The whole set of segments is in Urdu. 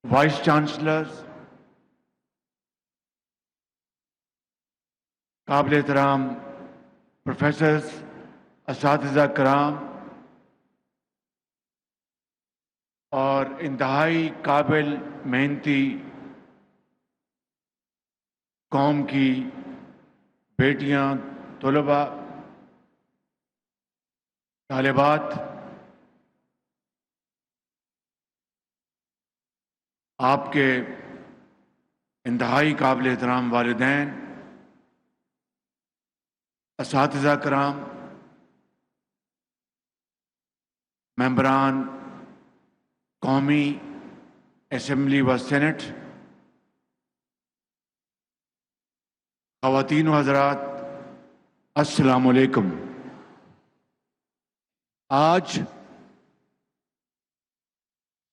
وائس چانسلرز، قابل احترام پروفیسرز، اساتذہ کرام اور انتہائی قابل محنتی قوم کی بیٹیاں، طلباء، طالبات، آپ کے انتہائی قابل احترام والدین، اساتذہ کرام، ممبران قومی اسمبلی و سینٹ، خواتین و حضرات، السلام علیکم۔ آج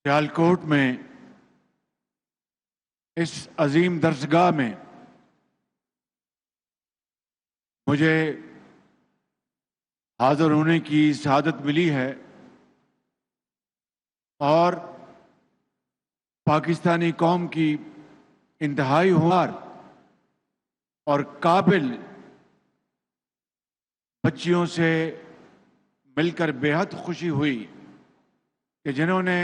سیالکوٹ میں اس عظیم درسگاہ میں مجھے حاضر ہونے کی سعادت ملی ہے اور پاکستانی قوم کی انتہائی ہنر اور قابل بچیوں سے مل کر بے حد خوشی ہوئی کہ جنہوں نے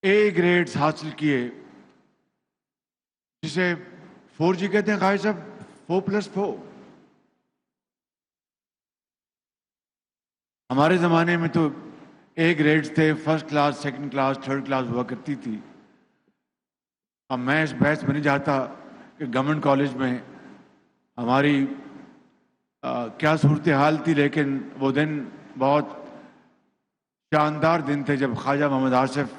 اے گریڈز حاصل کیے، جسے 4G کہتے ہیں قائد صاحب، 4+4۔ ہمارے زمانے میں تو اے گریڈز تھے، first class, second class, third class ہوا کرتی تھی۔ اب میں اس بحث میں نہیں جاتا کہ گورنمنٹ کالج میں ہماری کیا صورتحال تھی، لیکن وہ دن بہت شاندار دن تھے جب خواجہ محمد آصف،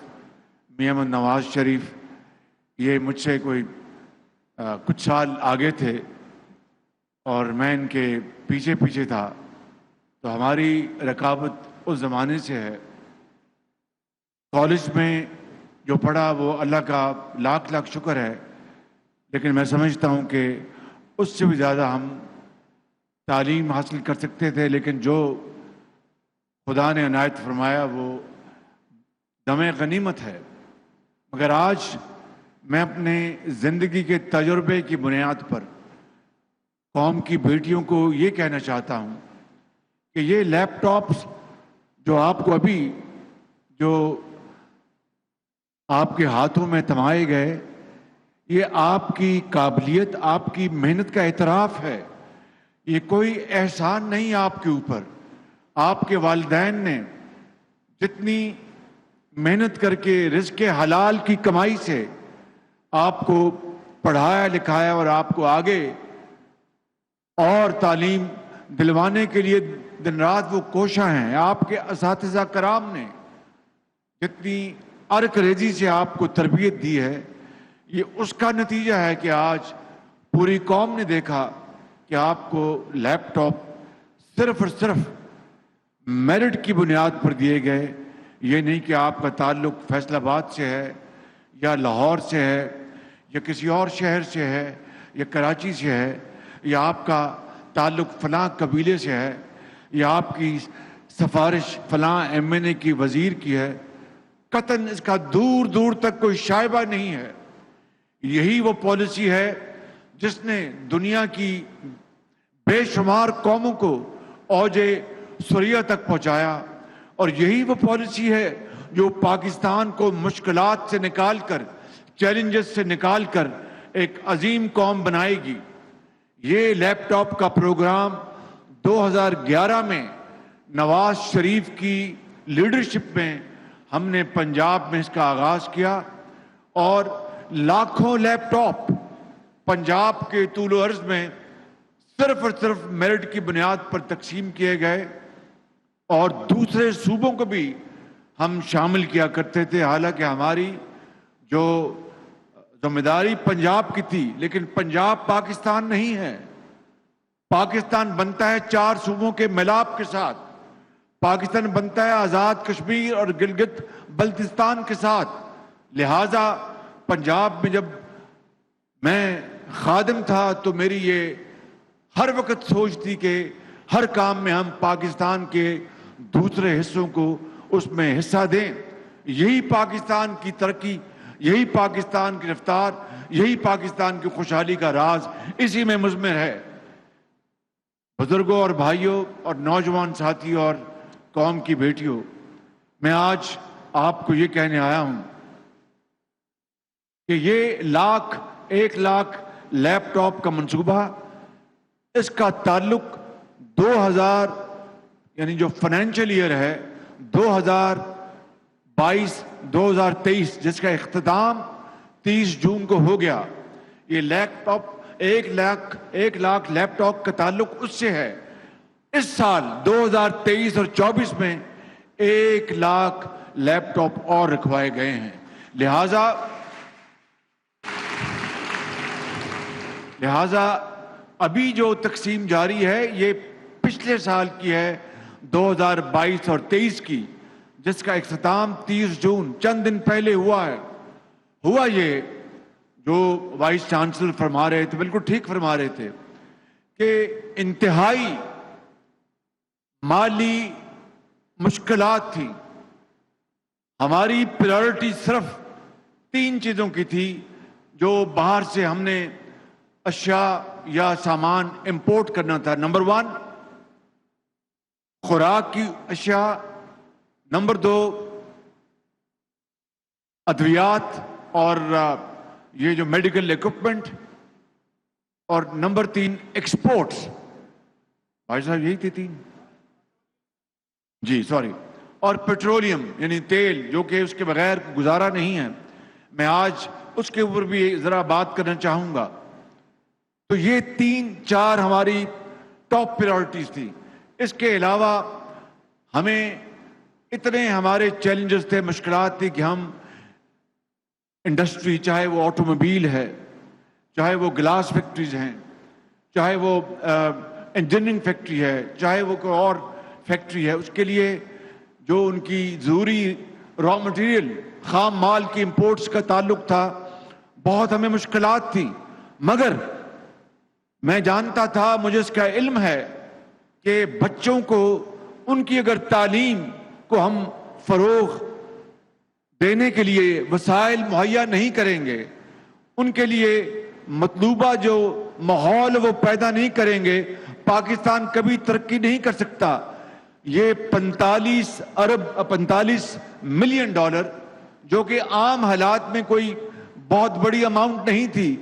میاں محمد نواز شریف یہ مجھ سے کوئی کچھ سال آگے تھے اور میں ان کے پیچھے پیچھے تھا، تو ہماری رقابت اس زمانے سے ہے۔ کالج میں جو پڑھا وہ اللہ کا لاکھ لاکھ شکر ہے، لیکن میں سمجھتا ہوں کہ اس سے بھی زیادہ ہم تعلیم حاصل کر سکتے تھے، لیکن جو خدا نے عنایت فرمایا وہ دم غنیمت ہے۔ مگر آج میں اپنے زندگی کے تجربے کی بنیاد پر قوم کی بیٹیوں کو یہ کہنا چاہتا ہوں کہ یہ لیپ ٹاپس جو آپ کو ابھی جو آپ کے ہاتھوں میں تھمائے گئے، یہ آپ کی قابلیت، آپ کی محنت کا اعتراف ہے۔ یہ کوئی احسان نہیں آپ کے اوپر۔ آپ کے والدین نے جتنی محنت کر کے رزق حلال کی کمائی سے آپ کو پڑھایا لکھایا اور آپ کو آگے اور تعلیم دلوانے کے لیے دن رات وہ کوشاں ہیں۔ آپ کے اساتذہ کرام نے جتنی ارک ریزی سے آپ کو تربیت دی ہے، یہ اس کا نتیجہ ہے کہ آج پوری قوم نے دیکھا کہ آپ کو لیپ ٹاپ صرف اور صرف میرٹ کی بنیاد پر دیے گئے۔ یہ نہیں کہ آپ کا تعلق فیصل آباد سے ہے یا لاہور سے ہے یا کسی اور شہر سے ہے یا کراچی سے ہے یا آپ کا تعلق فلاں قبیلے سے ہے یا آپ کی سفارش فلاں MNA کی وزیر کی ہے۔ قطعاً اس کا دور دور تک کوئی شائبہ نہیں ہے۔ یہی وہ پالیسی ہے جس نے دنیا کی بے شمار قوموں کو اوج سریا تک پہنچایا، اور یہی وہ پالیسی ہے جو پاکستان کو مشکلات سے نکال کر، چیلنجز سے نکال کر ایک عظیم قوم بنائے گی۔ یہ لیپ ٹاپ کا پروگرام 2011 میں نواز شریف کی لیڈرشپ میں ہم نے پنجاب میں اس کا آغاز کیا، اور لاکھوں لیپ ٹاپ پنجاب کے طول و عرض میں صرف اور صرف میرٹ کی بنیاد پر تقسیم کیے گئے، اور دوسرے صوبوں کو بھی ہم شامل کیا کرتے تھے۔ حالانکہ ہماری جو ذمہ داری پنجاب کی تھی، لیکن پنجاب پاکستان نہیں ہے۔ پاکستان بنتا ہے 4 صوبوں کے ملاپ کے ساتھ، پاکستان بنتا ہے آزاد کشمیر اور گلگت بلتستان کے ساتھ۔ لہٰذا پنجاب میں جب میں خادم تھا تو میری یہ ہر وقت سوچ تھی کہ ہر کام میں ہم پاکستان کے دوسرے حصوں کو اس میں حصہ دیں۔ یہی پاکستان کی ترقی، یہی پاکستان کی رفتار، یہی پاکستان کی خوشحالی کا راز اسی میں مضمر ہے۔ بزرگوں اور بھائیوں اور نوجوان ساتھیوں اور قوم کی بیٹیوں، میں آج آپ کو یہ کہنے آیا ہوں کہ یہ 1 لاکھ لیپ ٹاپ کا منصوبہ، اس کا تعلق 2000 یعنی جو فائنینشیل ایئر ہے 2022-2023 جس کا اختتام 30 جون کو ہو گیا، یہ لیپ ٹاپ 1 لاکھ لیپ ٹاپ کا تعلق اس سے ہے۔ اس سال 2023 اور 24 میں 1 لاکھ لیپ ٹاپ اور رکھوائے گئے ہیں۔ لہذا ابھی جو تقسیم جاری ہے یہ پچھلے سال کی ہے، 2022 اور 23 کی، جس کا اختتام 30 جون چند دن پہلے ہوا ہے۔ ہوا یہ جو وائس چانسلر فرما رہے تھے، بالکل ٹھیک فرما رہے تھے کہ انتہائی مالی مشکلات تھی۔ ہماری پرائورٹی صرف 3 چیزوں کی تھی جو باہر سے ہم نے اشیاء یا سامان امپورٹ کرنا تھا۔ نمبر 1 خوراک کی اشیاء، نمبر 2 ادویات اور یہ جو میڈیکل ایکوپمنٹ، اور نمبر 3 ایکسپورٹس۔ بھائی صاحب یہی تھی 3 جی سوری، اور پیٹرولیم یعنی تیل، جو کہ اس کے بغیر گزارا نہیں ہے۔ میں آج اس کے اوپر بھی ذرا بات کرنا چاہوں گا۔ تو یہ 3-4 ہماری ٹاپ پرائورٹیز تھی۔ اس کے علاوہ ہمیں اتنے ہمارے چیلنجز تھے، مشکلات تھی کہ ہم انڈسٹری، چاہے وہ آٹو موبائل ہے، چاہے وہ گلاس فیکٹریز ہیں، چاہے وہ انجینئرنگ فیکٹری ہے، چاہے وہ کوئی اور فیکٹری ہے، اس کے لیے جو ان کی ضروری را مٹیریل، خام مال کی امپورٹس کا تعلق تھا، بہت ہمیں مشکلات تھی۔ مگر میں جانتا تھا، مجھے اس کا علم ہے کہ بچوں کو ان کی اگر تعلیم کو ہم فروغ دینے کے لیے وسائل مہیا نہیں کریں گے، ان کے لیے مطلوبہ جو ماحول وہ پیدا نہیں کریں گے، پاکستان کبھی ترقی نہیں کر سکتا۔ یہ 45 ملین ڈالر جو کہ عام حالات میں کوئی بہت بڑی اماؤنٹ نہیں تھی،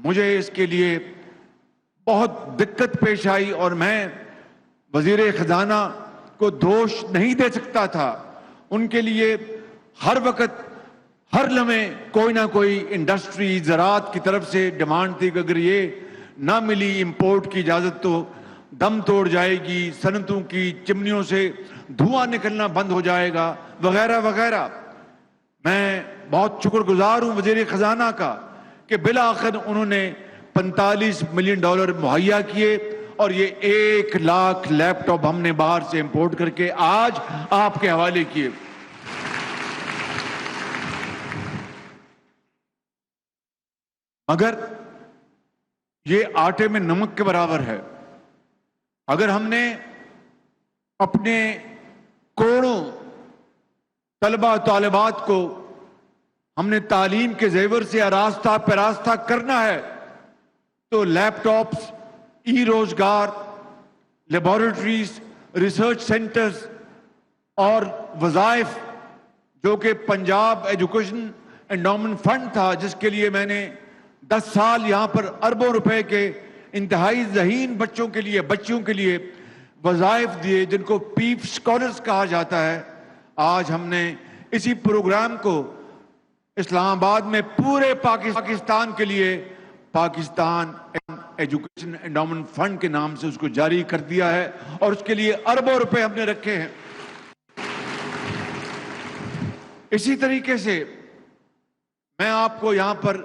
مجھے اس کے لیے بہت دقت پیش آئی اور میں وزیر خزانہ کو دوش نہیں دے سکتا تھا۔ ان کے لیے ہر وقت ہر لمحے کوئی نہ کوئی انڈسٹری، زراعت کی طرف سے ڈیمانڈ تھی کہ اگر یہ نہ ملی امپورٹ کی اجازت تو دم توڑ جائے گی، صنعتوں کی چمنیوں سے دھواں نکلنا بند ہو جائے گا، وغیرہ وغیرہ۔ میں بہت شکر گزار ہوں وزیر خزانہ کا کہ بالآخر انہوں نے 45 ملین ڈالر مہیا کیے، اور یہ 1 لاکھ لیپ ٹاپ ہم نے باہر سے امپورٹ کر کے آج آپ کے حوالے کیے۔ مگر یہ آٹے میں نمک کے برابر ہے۔ اگر ہم نے اپنے کروڑوں طلبہ طالبات کو ہم نے تعلیم کے زیور سے آراستہ پیراستہ کرنا ہے تو لیپ ٹاپس، ای روزگار، لیبارٹریز، ریسرچ سینٹرز اور وظائف، جو کہ پنجاب ایجوکیشن انڈومنٹ فنڈ تھا جس کے لیے میں نے 10 سال یہاں پر اربوں روپے کے انتہائی ذہین بچوں کے لیے وظائف دیے، جن کو پیپ سکالرز کہا جاتا ہے۔ آج ہم نے اسی پروگرام کو اسلام آباد میں پورے پاکستان کے لیے پاکستان ایجوکیشن انڈومنٹ فنڈ کے نام سے اس کو جاری کر دیا ہے، اور اس کے لیے اربوں روپے ہم نے رکھے ہیں۔ اسی طریقے سے میں آپ کو یہاں پر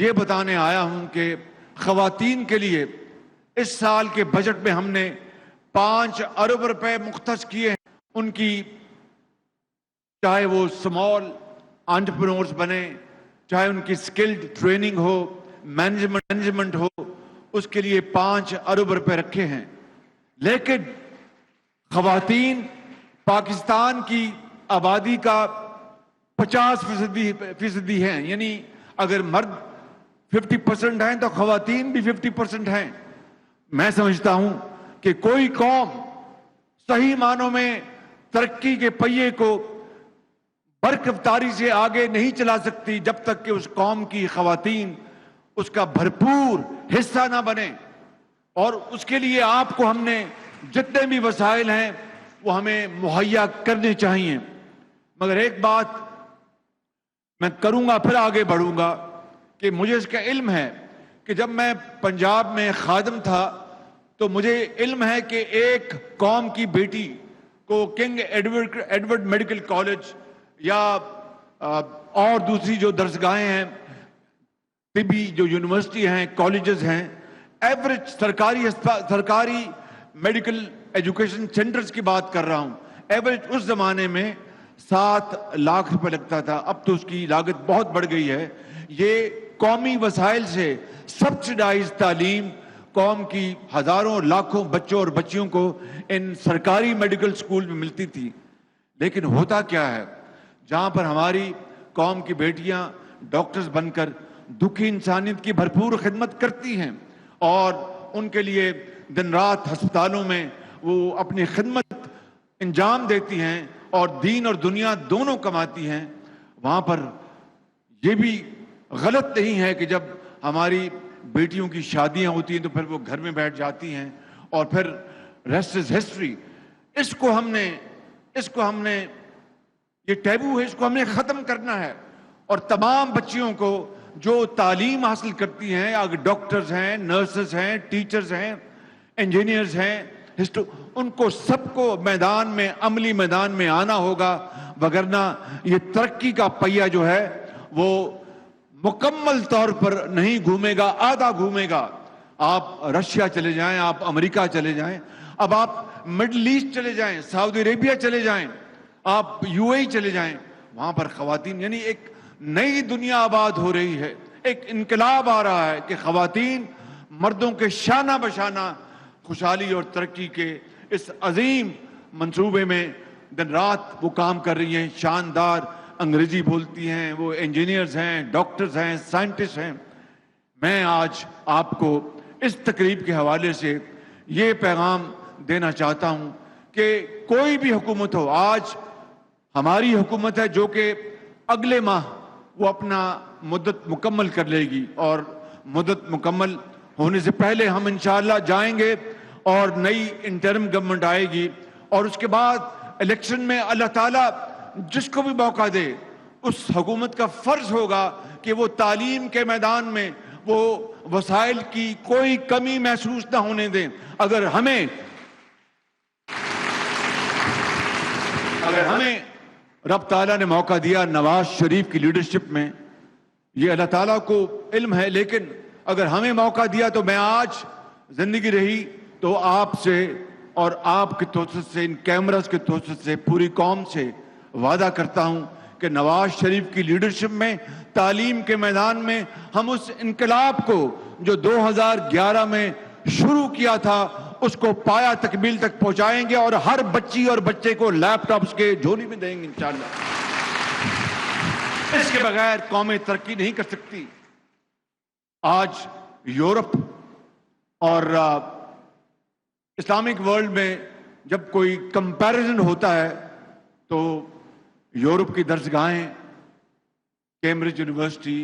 یہ بتانے آیا ہوں کہ خواتین کے لیے اس سال کے بجٹ میں ہم نے 5 ارب روپے مختص کیے ہیں۔ ان کی چاہے وہ سمال انٹرپرینورز بنے، چاہے ان کی سکلڈ ٹریننگ ہو، مینجمنٹ ہو، اس کے لیے 5 ارب روپے رکھے ہیں۔ لیکن خواتین پاکستان کی آبادی کا 50% ہیں، یعنی اگر مرد 50% ہیں تو خواتین بھی 50% ہیں۔ میں سمجھتا ہوں کہ کوئی قوم صحیح معنوں میں ترقی کے پہیے کو برکفتاری سے آگے نہیں چلا سکتی جب تک کہ اس قوم کی خواتین اس کا بھرپور حصہ نہ بنے، اور اس کے لیے آپ کو ہم نے جتنے بھی وسائل ہیں وہ ہمیں مہیا کرنے چاہیے۔ مگر ایک بات میں کروں گا پھر آگے بڑھوں گا کہ مجھے اس کا علم ہے کہ جب میں پنجاب میں خادم تھا تو مجھے علم ہے کہ ایک قوم کی بیٹی کو کنگ ایڈورڈ میڈیکل کالج یا اور دوسری جو درسگاہیں ہیں، طبی جو یونیورسٹی ہیں، کالجز ہیں، ایوریج سرکاری میڈیکل ایجوکیشن سینٹرز کی بات کر رہا ہوں، ایوریج اس زمانے میں 7 لاکھ روپے لگتا تھا، اب تو اس کی لاگت بہت بڑھ گئی ہے۔ یہ قومی وسائل سے سبسڈائز تعلیم قوم کی ہزاروں لاکھوں بچوں اور بچیوں کو ان سرکاری میڈیکل سکول میں ملتی تھی۔ لیکن ہوتا کیا ہے، جہاں پر ہماری قوم کی بیٹیاں ڈاکٹرز بن کر دکھی انسانیت کی بھرپور خدمت کرتی ہیں اور ان کے لیے دن رات ہسپتالوں میں وہ اپنی خدمت انجام دیتی ہیں اور دین اور دنیا دونوں کماتی ہیں، وہاں پر یہ بھی غلط نہیں ہے کہ جب ہماری بیٹیوں کی شادیاں ہوتی ہیں تو پھر وہ گھر میں بیٹھ جاتی ہیں اور پھر ریسٹ از ہسٹری۔ اس کو ہم نے یہ ٹیبو ہے، اس کو ہم نے ختم کرنا ہے، اور تمام بچیوں کو جو تعلیم حاصل کرتی ہیں، اگر ڈاکٹرز ہیں، نرسز ہیں، ٹیچرز ہیں، انجینئرز ہیں، ان کو سب کو میدان میں، عملی میدان میں آنا ہوگا، وگرنہ یہ ترقی کا پہیہ جو ہے وہ مکمل طور پر نہیں گھومے گا، آدھا گھومے گا۔ آپ رشیا چلے جائیں، آپ امریکہ چلے جائیں، اب آپ مڈل ایسٹ چلے جائیں، سعودی عربیہ چلے جائیں، آپ یو اے چلے جائیں، وہاں پر خواتین، یعنی ایک نئی دنیا آباد ہو رہی ہے، ایک انقلاب آ رہا ہے کہ خواتین مردوں کے شانہ بشانہ خوشحالی اور ترقی کے اس عظیم منصوبے میں دن رات وہ کام کر رہی ہیں، شاندار انگریزی بولتی ہیں، وہ انجینئرز ہیں، ڈاکٹرز ہیں، سائنٹسٹ ہیں۔ میں آج آپ کو اس تقریب کے حوالے سے یہ پیغام دینا چاہتا ہوں کہ کوئی بھی حکومت ہو، آج ہماری حکومت ہے جو کہ اگلے ماہ وہ اپنا مدت مکمل کر لے گی، اور مدت مکمل ہونے سے پہلے ہم انشاءاللہ جائیں گے اور نئی انٹرم گورنمنٹ آئے گی، اور اس کے بعد الیکشن میں اللہ تعالیٰ جس کو بھی موقع دے اس حکومت کا فرض ہوگا کہ وہ تعلیم کے میدان میں وہ وسائل کی کوئی کمی محسوس نہ ہونے دیں۔ اگر ہمیں رب تعالیٰ نے موقع دیا نواز شریف کی لیڈرشپ میں، یہ اللہ تعالیٰ کو علم ہے، لیکن اگر ہمیں موقع دیا تو میں آج زندگی رہی تو آپ سے اور آپ کے توسط سے، ان کیمراز کے توسط سے پوری قوم سے وعدہ کرتا ہوں کہ نواز شریف کی لیڈرشپ میں تعلیم کے میدان میں ہم اس انقلاب کو جو 2011 میں شروع کیا تھا اس کو پایا تکمیل تک پہنچائیں گے، اور ہر بچی اور بچے کو لیپ ٹاپس کے جھولی میں دیں گے انشاءاللہ۔ اس کے بغیر قومیں ترقی نہیں کر سکتی۔ آج یورپ اور اسلامک ورلڈ میں جب کوئی کمپیریزن ہوتا ہے تو یورپ کی درسگاہیں، Cambridge university,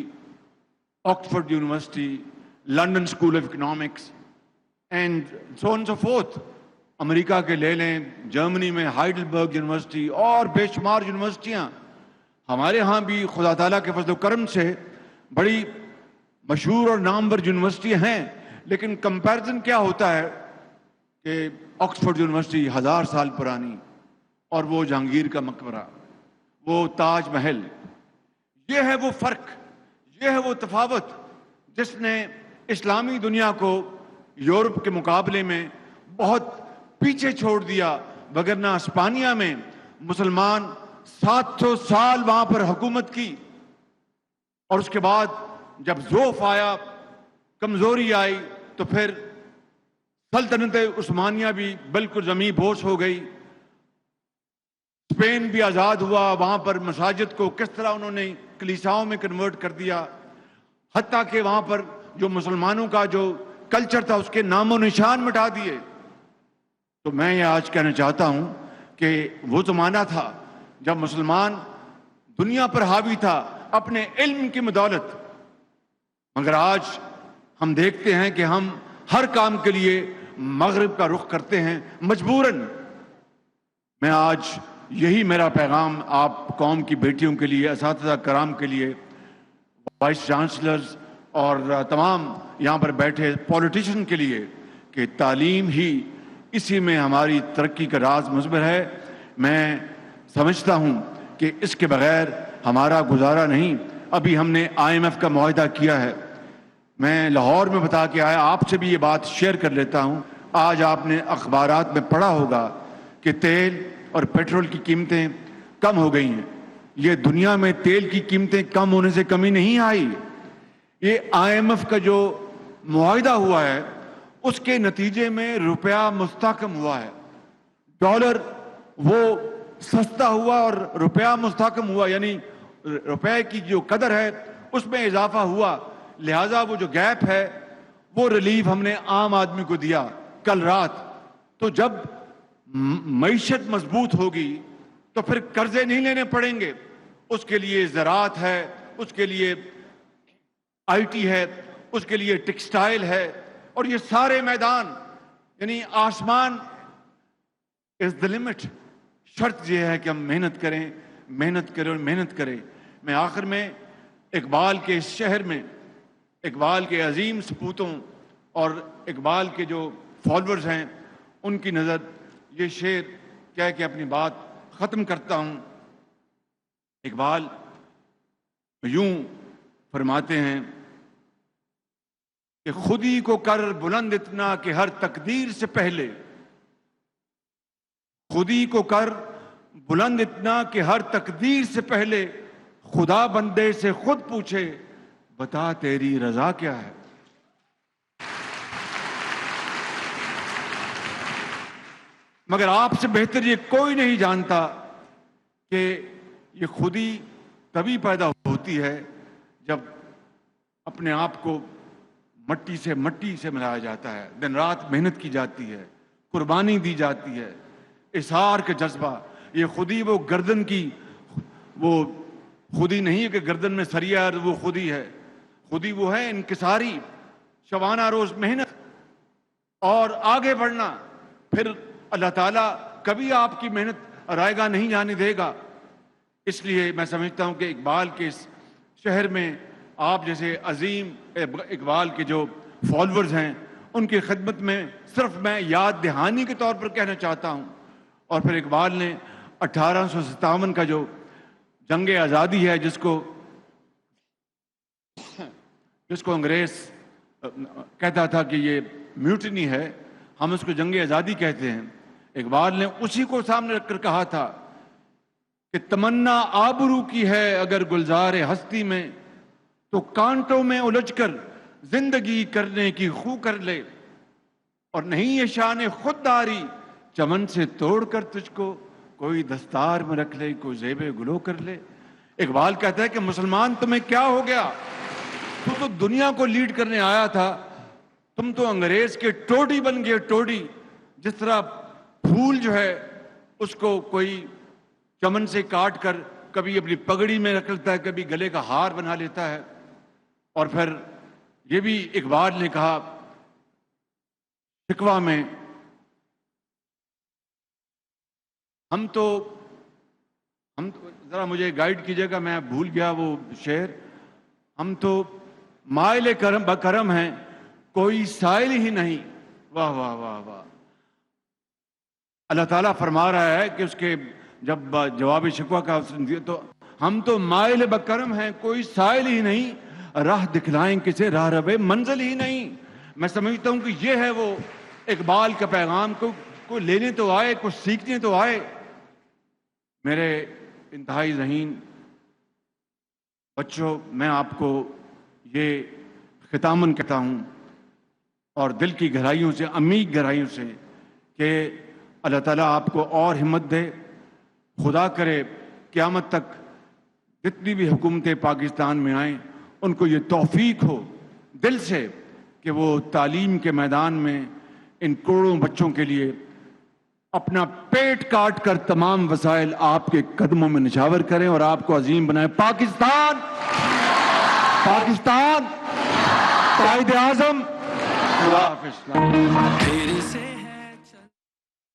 Oxford university, London school of economics and so on so forth, امریکہ کے لے لیں، جرمنی میں ہائیڈلبرگ یونیورسٹی اور بے شمار یونیورسٹیاں، ہمارے ہاں بھی خدا تعالیٰ کے فضل و کرم سے بڑی مشہور اور نامور یونیورسٹیاں ہیں، لیکن کمپیریزن کیا ہوتا ہے کہ آکسفورڈ یونیورسٹی 1000 سال پرانی، اور وہ جہانگیر کا مقبرہ، وہ تاج محل، یہ ہے وہ فرق، یہ ہے وہ تفاوت جس نے اسلامی دنیا کو یورپ کے مقابلے میں بہت پیچھے چھوڑ دیا، وگرنہ اسپانیہ میں مسلمان 700 سال وہاں پر حکومت کی، اور اس کے بعد جب ضعف آیا، کمزوری آئی، تو پھر سلطنت عثمانیہ بھی بالکل زمیں بوس ہو گئی، اسپین بھی آزاد ہوا، وہاں پر مساجد کو کس طرح انہوں نے کلیساؤں میں کنورٹ کر دیا، حتیٰ کہ وہاں پر جو مسلمانوں کا جو کلچر تھا اس کے نام و نشان مٹا دیے۔ تو میں یہ آج کہنا چاہتا ہوں کہ وہ زمانہ تھا جب مسلمان دنیا پر حاوی تھا اپنے علم کی بدولت، مگر آج ہم دیکھتے ہیں کہ ہم ہر کام کے لیے مغرب کا رخ کرتے ہیں مجبوراً۔ میں آج یہی میرا پیغام آپ قوم کی بیٹیوں کے لیے، اساتذہ کرام کے لیے، وائس چانسلرز اور تمام یہاں پر بیٹھے پولیٹیشین کے لیے، کہ تعلیم ہی اسی میں ہماری ترقی کا راز مضمر ہے۔ میں سمجھتا ہوں کہ اس کے بغیر ہمارا گزارا نہیں۔ ابھی ہم نے IMF کا معاہدہ کیا ہے، میں لاہور میں بتا کے آیا، آپ سے بھی یہ بات شیئر کر لیتا ہوں۔ آج آپ نے اخبارات میں پڑھا ہوگا کہ تیل اور پیٹرول کی قیمتیں کم ہو گئی ہیں۔ یہ دنیا میں تیل کی قیمتیں کم ہونے سے کمی نہیں آئی، یہ IMF کا جو معاہدہ ہوا ہے اس کے نتیجے میں روپیہ مستحکم ہوا ہے، ڈالر وہ سستا ہوا اور روپیہ مستحکم ہوا، یعنی روپے کی جو قدر ہے اس میں اضافہ ہوا، لہٰذا وہ جو گیپ ہے وہ ریلیف ہم نے عام آدمی کو دیا کل رات۔ تو جب معیشت مضبوط ہوگی تو پھر قرضے نہیں لینے پڑیں گے، اس کے لیے زراعت ہے، اس کے لیے IT ہے، اس کے لیے ٹیکسٹائل ہے، اور یہ سارے میدان، یعنی آسمان از the limit۔ شرط یہ ہے کہ ہم محنت کریں، محنت کریں اور محنت کریں۔ میں آخر میں اقبال کے اس شہر میں اقبال کے عظیم سپوتوں اور اقبال کے جو فالورز ہیں ان کی نظر یہ شعر کہہ کے اپنی بات ختم کرتا ہوں۔ اقبال یوں فرماتے ہیں کہ خودی کو کر بلند اتنا کہ ہر تقدیر سے پہلے، خودی کو کر بلند اتنا کہ ہر تقدیر سے پہلے خدا بندے سے خود پوچھے بتا تیری رضا کیا ہے۔ مگر آپ سے بہتر یہ کوئی نہیں جانتا کہ یہ خودی تبھی پیدا ہوتی ہے جب اپنے آپ کو مٹی سے ملایا جاتا ہے، دن رات محنت کی جاتی ہے، قربانی دی جاتی ہے، اثار کا جذبہ۔ یہ خودی وہ گردن کی وہ خودی نہیں ہے کہ گردن میں سریا وہ خودی ہے، خودی وہ ہے انکساری، شبانہ روز محنت اور آگے بڑھنا۔ پھر اللہ تعالیٰ کبھی آپ کی محنت رائے گاہ نہیں جانے دے گا۔ اس لیے میں سمجھتا ہوں کہ اقبال کے اس شہر میں آپ جیسے عظیم اقبال کے جو فالورز ہیں ان کی خدمت میں صرف میں یاد دہانی کے طور پر کہنا چاہتا ہوں۔ اور پھر اقبال نے 1857 کا جو جنگ آزادی ہے جس کو انگریز کہتا تھا کہ یہ میوٹنی ہے، ہم اس کو جنگ آزادی کہتے ہیں، اقبال نے اسی کو سامنے رکھ کر کہا تھا کہ تمنا آبرو کی ہے اگر گلزار ہستی میں، تو کانٹوں میں الجھ کر زندگی کرنے کی خو کر لے، اور نہیں یہ شان خودداری چمن سے توڑ کر تجھ کو کوئی دستار میں رکھ لے، کوئی زیب گلو کر لے۔ اقبال کہتا ہے کہ مسلمان تمہیں کیا ہو گیا، تو دنیا کو لیڈ کرنے آیا تھا، تم تو انگریز کے ٹوڈی بن گئے، ٹوڈی۔ جس طرح پھول جو ہے اس کو کوئی چمن سے کاٹ کر کبھی اپنی پگڑی میں رکھ لیتا ہے، کبھی گلے کا ہار بنا لیتا ہے۔ اور پھر یہ بھی اقبال نے کہا شکوہ میں، ہم تو ذرا مجھے گائیڈ کیجئے گا، میں بھول گیا وہ شعر، ہم تو مائل کرم ہیں کوئی سائل ہی نہیں۔ واہ واہ واہ واہ۔ اللہ تعالیٰ فرما رہا ہے کہ اس کے جب جواب شکوہ کا تو ہم تو مائل بکرم ہیں کوئی سائل ہی نہیں، راہ دکھلائیں کسے راہ رہے منزل ہی نہیں۔ میں سمجھتا ہوں کہ یہ ہے وہ اقبال کا پیغام، کو لینے تو آئے، کچھ سیکھنے تو آئے۔ میرے انتہائی ذہین بچوں، میں آپ کو یہ ختاماً کہتا ہوں اور دل کی گہرائیوں سے، عمیق گہرائیوں سے، کہ اللہ تعالیٰ آپ کو اور ہمت دے، خدا کرے قیامت تک جتنی بھی حکومتیں پاکستان میں آئیں ان کو یہ توفیق ہو دل سے کہ وہ تعلیم کے میدان میں ان کروڑوں بچوں کے لیے اپنا پیٹ کاٹ کر تمام وسائل آپ کے قدموں میں نچھاور کریں اور آپ کو عظیم بنائیں۔ پاکستان قائد اعظم۔ خدا حافظ۔